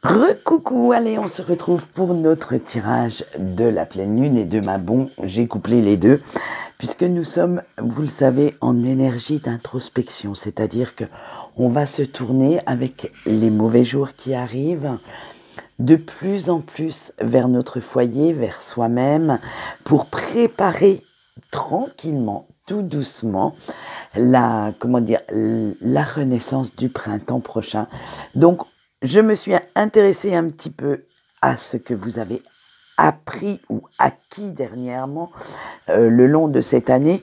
Recoucou, allez, on se retrouve pour notre tirage de la pleine lune et de ma bombe. J'ai couplé les deux, puisque nous sommes, vous le savez, en énergie d'introspection, c'est-à-dire que on va se tourner avec les mauvais jours qui arrivent de plus en plus vers notre foyer, vers soi-même, pour préparer tranquillement, tout doucement, la renaissance du printemps prochain. Donc, je me suis intéressée un petit peu à ce que vous avez appris ou acquis dernièrement le long de cette année.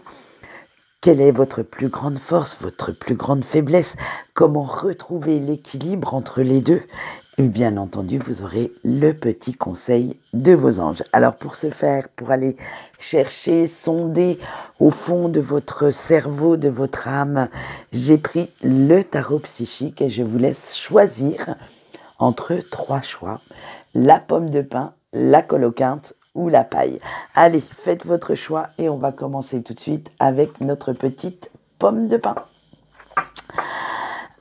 Quelle est votre plus grande force, votre plus grande faiblesse? Comment retrouver l'équilibre entre les deux? Et bien entendu, vous aurez le petit conseil de vos anges. Alors pour ce faire, pour aller chercher, sonder au fond de votre cerveau, de votre âme, j'ai pris le tarot psychique et je vous laisse choisir entre trois choix: la pomme de pin, la coloquinte ou la paille. Allez, faites votre choix et on va commencer tout de suite avec notre petite pomme de pin.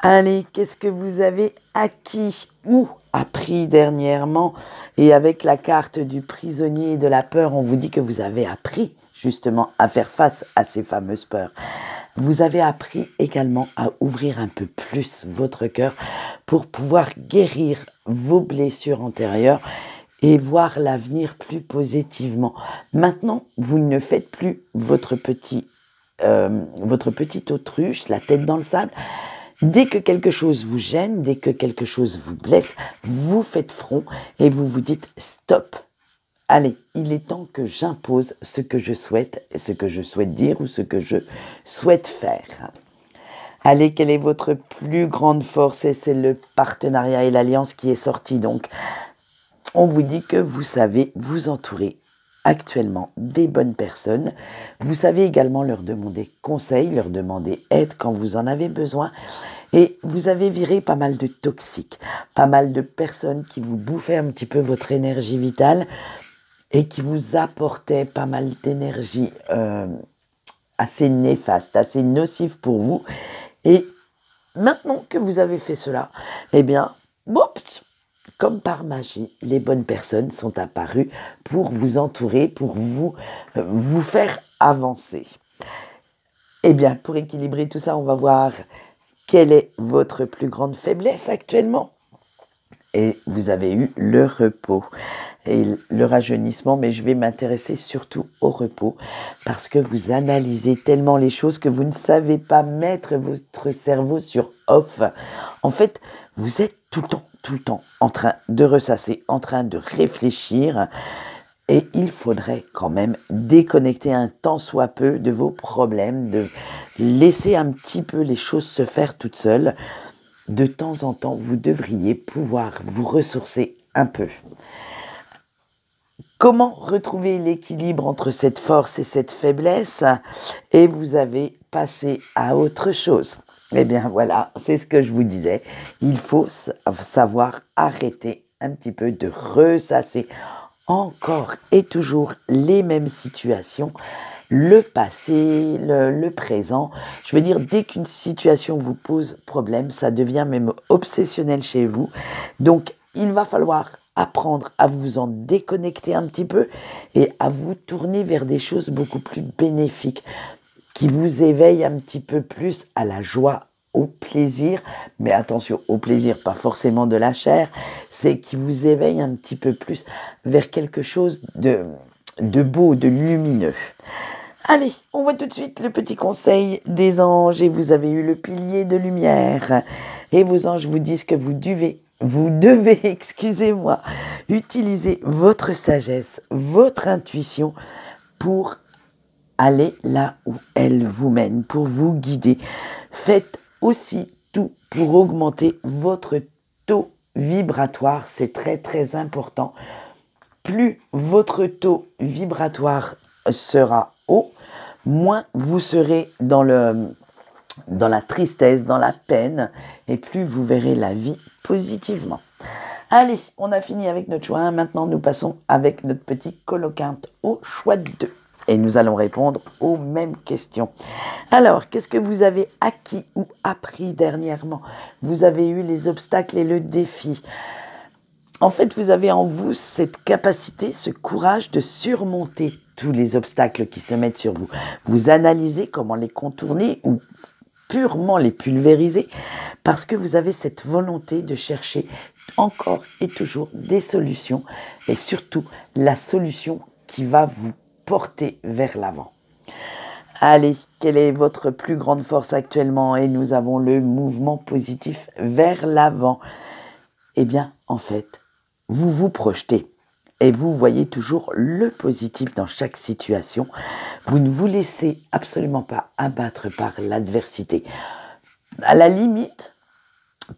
Allez, qu'est-ce que vous avez acquis ou appris dernièrement? Et avec la carte du prisonnier et de la peur, on vous dit que vous avez appris justement à faire face à ces fameuses peurs. Vous avez appris également à ouvrir un peu plus votre cœur pour pouvoir guérir vos blessures antérieures et voir l'avenir plus positivement. Maintenant, vous ne faites plus votre petite autruche, la tête dans le sable. Dès que quelque chose vous gêne, dès que quelque chose vous blesse, vous faites front et vous vous dites stop. Allez, il est temps que j'impose ce que je souhaite dire ou ce que je souhaite faire. Allez, quelle est votre plus grande force? Et c'est le partenariat et l'alliance qui est sorti. Donc, on vous dit que vous savez vous entourer actuellement des bonnes personnes. Vous savez également leur demander conseil, leur demander aide quand vous en avez besoin. Et vous avez viré pas mal de toxiques, pas mal de personnes qui vous bouffaient un petit peu votre énergie vitale et qui vous apportaient pas mal d'énergie assez néfaste, assez nocive pour vous. Et maintenant que vous avez fait cela, eh bien, oups, comme par magie, les bonnes personnes sont apparues pour vous entourer, pour vous faire avancer. Eh bien, pour équilibrer tout ça, on va voir quelle est votre plus grande faiblesse actuellement. Et vous avez eu le repos et le rajeunissement, mais je vais m'intéresser surtout au repos parce que vous analysez tellement les choses que vous ne savez pas mettre votre cerveau sur off. En fait, vous êtes tout le temps en train de ressasser, en train de réfléchir, et il faudrait quand même déconnecter un tant soit peu de vos problèmes, de laisser un petit peu les choses se faire toutes seules. De temps en temps, vous devriez pouvoir vous ressourcer un peu. Comment retrouver l'équilibre entre cette force et cette faiblesse? Et vous avez passé à autre chose. Eh bien voilà, c'est ce que je vous disais. Il faut savoir arrêter un petit peu de ressasser encore et toujours les mêmes situations. Le passé, le présent. Je veux dire, dès qu'une situation vous pose problème, ça devient même obsessionnel chez vous. Donc, il va falloir apprendre à vous en déconnecter un petit peu et à vous tourner vers des choses beaucoup plus bénéfiques, qui vous éveillent un petit peu plus à la joie, au plaisir. Mais attention, au plaisir, pas forcément de la chair, c'est qui vous éveille un petit peu plus vers quelque chose de beau, de lumineux. Allez, on voit tout de suite le petit conseil des anges et vous avez eu le pilier de lumière. Et vos anges vous disent que vous devez, excusez-moi, utiliser votre sagesse, votre intuition pour aller là où elle vous mène, pour vous guider. Faites aussi tout pour augmenter votre taux vibratoire, c'est très très important. Plus votre taux vibratoire sera haut, moins vous serez dans la tristesse, dans la peine, et plus vous verrez la vie positivement. Allez, on a fini avec notre choix. Maintenant, nous passons avec notre petit coloquinte au choix de 2. Et nous allons répondre aux mêmes questions. Alors, qu'est-ce que vous avez acquis ou appris dernièrement? Vous avez eu les obstacles et le défi. En fait, vous avez en vous cette capacité, ce courage de surmonter tous les obstacles qui se mettent sur vous. Vous analysez comment les contourner ou purement les pulvériser parce que vous avez cette volonté de chercher encore et toujours des solutions et surtout la solution qui va vous porter vers l'avant. Allez, quelle est votre plus grande force actuellement? Et nous avons le mouvement positif vers l'avant. Eh bien, en fait, vous vous projetez et vous voyez toujours le positif dans chaque situation. Vous ne vous laissez absolument pas abattre par l'adversité. À la limite,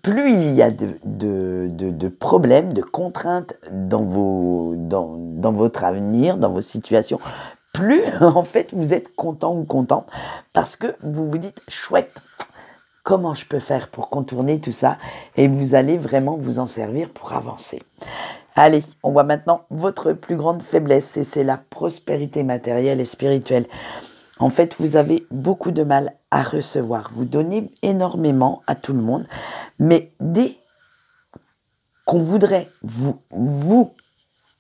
plus il y a de problèmes, de contraintes dans votre avenir, dans vos situations, plus en fait vous êtes content ou contente parce que vous vous dites chouette, comment je peux faire pour contourner tout ça? Et vous allez vraiment vous en servir pour avancer. Allez, on voit maintenant votre plus grande faiblesse et c'est la prospérité matérielle et spirituelle. En fait, vous avez beaucoup de mal à recevoir. Vous donnez énormément à tout le monde, mais dès qu'on voudrait vous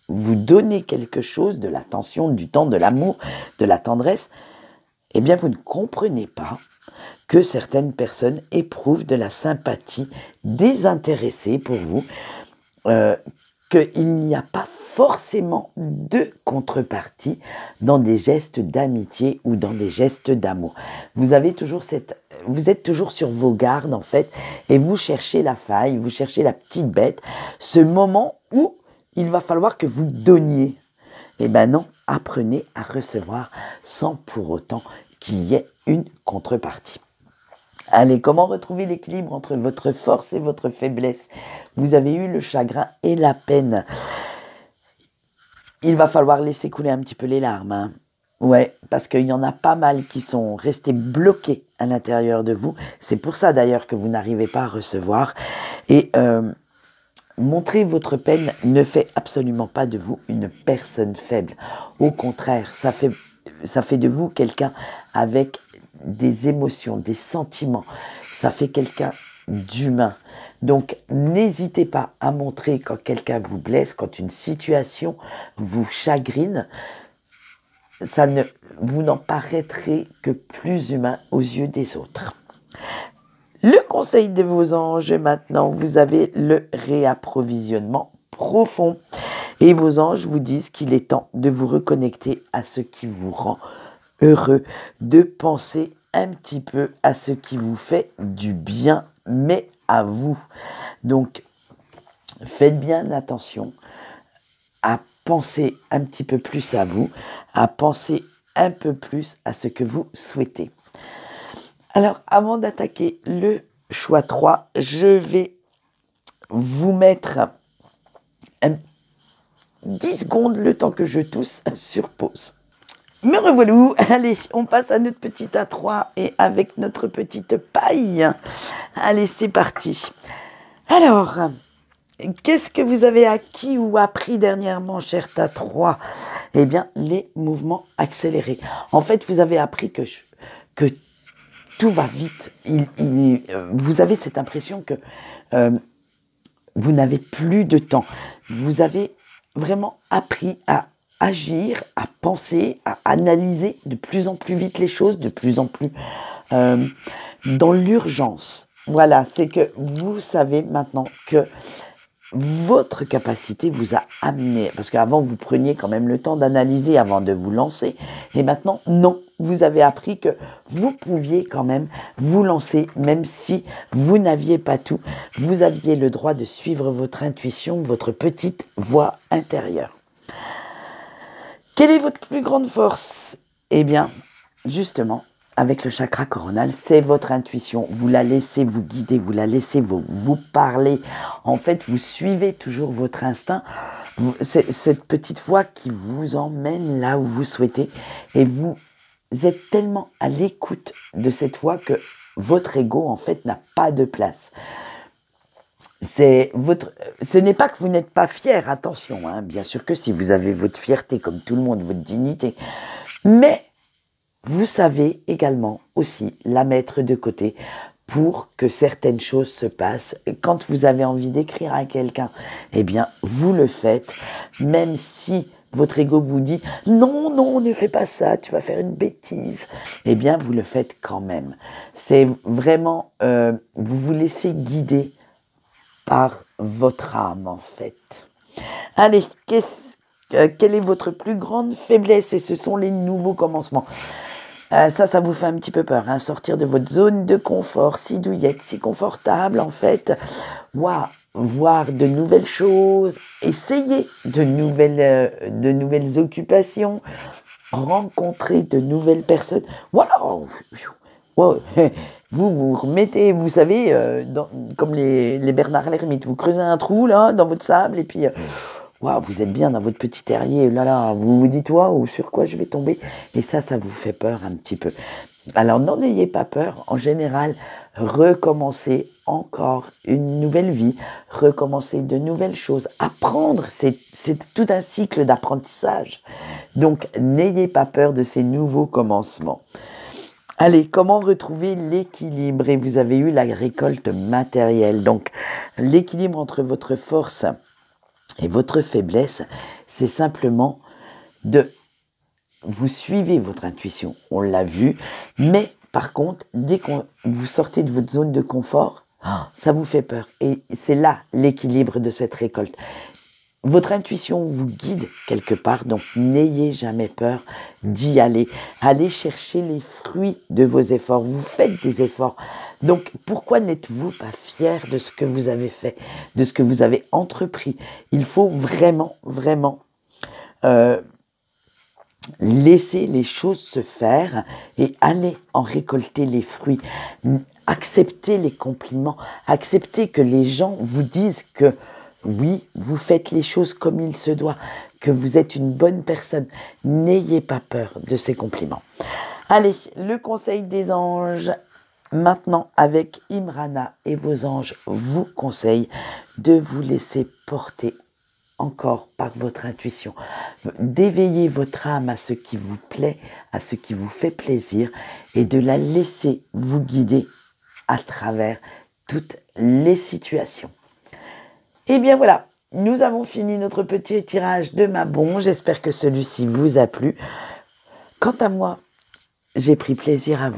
donner quelque chose, de l'attention, du temps, de l'amour, de la tendresse, eh bien, vous ne comprenez pas que certaines personnes éprouvent de la sympathie désintéressée pour vous, qu'il n'y a pas forcément de contrepartie dans des gestes d'amitié ou dans des gestes d'amour. Vous êtes toujours sur vos gardes en fait, et vous cherchez la faille, vous cherchez la petite bête, ce moment où il va falloir que vous donniez. Eh bien non, apprenez à recevoir sans pour autant qu'il y ait une contrepartie. Allez, comment retrouver l'équilibre entre votre force et votre faiblesse? Vous avez eu le chagrin et la peine. Il va falloir laisser couler un petit peu les larmes. Hein. Ouais, parce qu'il y en a pas mal qui sont restés bloqués à l'intérieur de vous. C'est pour ça d'ailleurs que vous n'arrivez pas à recevoir. Et montrer votre peine ne fait absolument pas de vous une personne faible. Au contraire, ça fait de vous quelqu'un avec des émotions, des sentiments. Ça fait quelqu'un d'humain. Donc, n'hésitez pas à montrer quand quelqu'un vous blesse, quand une situation vous chagrine. Vous n'en paraîtrez que plus humain aux yeux des autres. Le conseil de vos anges, maintenant, vous avez le réapprovisionnement profond. Et vos anges vous disent qu'il est temps de vous reconnecter à ce qui vous rend heureux, de penser un petit peu à ce qui vous fait du bien, mais à vous. Donc, faites bien attention à penser un petit peu plus à vous, à penser un peu plus à ce que vous souhaitez. Alors, avant d'attaquer le choix 3, je vais vous mettre 10 secondes le temps que je tousse sur pause. Me revoilà, allez, on passe à notre petit A3 et avec notre petite paille. Allez, c'est parti. Alors, qu'est-ce que vous avez acquis ou appris dernièrement, cher A3? Eh bien, les mouvements accélérés. En fait, vous avez appris que tout va vite. Vous avez cette impression que vous n'avez plus de temps. Vous avez vraiment appris à agir, à penser, à analyser de plus en plus vite les choses, de plus en plus dans l'urgence. Voilà, c'est que vous savez maintenant que votre capacité vous a amené, parce qu'avant vous preniez quand même le temps d'analyser avant de vous lancer, et maintenant non, vous avez appris que vous pouviez quand même vous lancer, même si vous n'aviez pas tout, vous aviez le droit de suivre votre intuition, votre petite voix intérieure. Quelle est votre plus grande force? Eh bien, justement, avec le chakra coronal, c'est votre intuition. Vous la laissez vous guider, vous la laissez vous parler. En fait, vous suivez toujours votre instinct. C'est cette petite voix qui vous emmène là où vous souhaitez. Et vous êtes tellement à l'écoute de cette voix que votre ego, en fait, n'a pas de place. Ce n'est pas que vous n'êtes pas fier, attention, hein, bien sûr que si vous avez votre fierté comme tout le monde, votre dignité, mais vous savez également aussi la mettre de côté pour que certaines choses se passent. Quand vous avez envie d'écrire à quelqu'un, eh bien, vous le faites, même si votre ego vous dit « Non, non, ne fais pas ça, tu vas faire une bêtise », eh bien, vous le faites quand même. C'est vraiment, vous vous laissez guider par votre âme, en fait. Allez, quelle est votre plus grande faiblesse? Et ce sont les nouveaux commencements. Ça vous fait un petit peu peur, hein, sortir de votre zone de confort, si douillette, si confortable, en fait. Waouh, voir de nouvelles choses, essayer de nouvelles occupations, rencontrer de nouvelles personnes. Waouh, wow. Vous vous remettez, vous savez, comme les Bernard l'Ermite, vous creusez un trou là dans votre sable et puis waouh, vous êtes bien dans votre petit terrier, là là, vous vous dites waouh, sur quoi je vais tomber? Et ça vous fait peur un petit peu. Alors n'en ayez pas peur, en général, recommencer encore une nouvelle vie, recommencer de nouvelles choses, apprendre, c'est tout un cycle d'apprentissage. Donc n'ayez pas peur de ces nouveaux commencements. Allez, comment retrouver l'équilibre? Et vous avez eu la récolte matérielle. Donc, l'équilibre entre votre force et votre faiblesse, c'est simplement vous suivez votre intuition. On l'a vu. Mais, par contre, dès que vous sortez de votre zone de confort, ça vous fait peur. Et c'est là l'équilibre de cette récolte. Votre intuition vous guide quelque part, donc n'ayez jamais peur d'y aller. Allez chercher les fruits de vos efforts. Vous faites des efforts. Donc pourquoi n'êtes-vous pas fier de ce que vous avez fait, de ce que vous avez entrepris? Il faut vraiment, vraiment laisser les choses se faire et aller en récolter les fruits. Acceptez les compliments. Acceptez que les gens vous disent que oui, vous faites les choses comme il se doit, que vous êtes une bonne personne. N'ayez pas peur de ces compliments. Allez, le conseil des anges. Maintenant, avec Imrana et vos anges, vous conseillent de vous laisser porter encore par votre intuition. D'éveiller votre âme à ce qui vous plaît, à ce qui vous fait plaisir et de la laisser vous guider à travers toutes les situations. Et bien voilà, nous avons fini notre petit tirage de Mabon. J'espère que celui-ci vous a plu. Quant à moi, j'ai pris plaisir à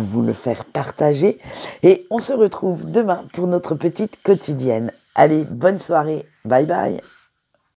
vous le faire partager. Et on se retrouve demain pour notre petite quotidienne. Allez, bonne soirée. Bye bye.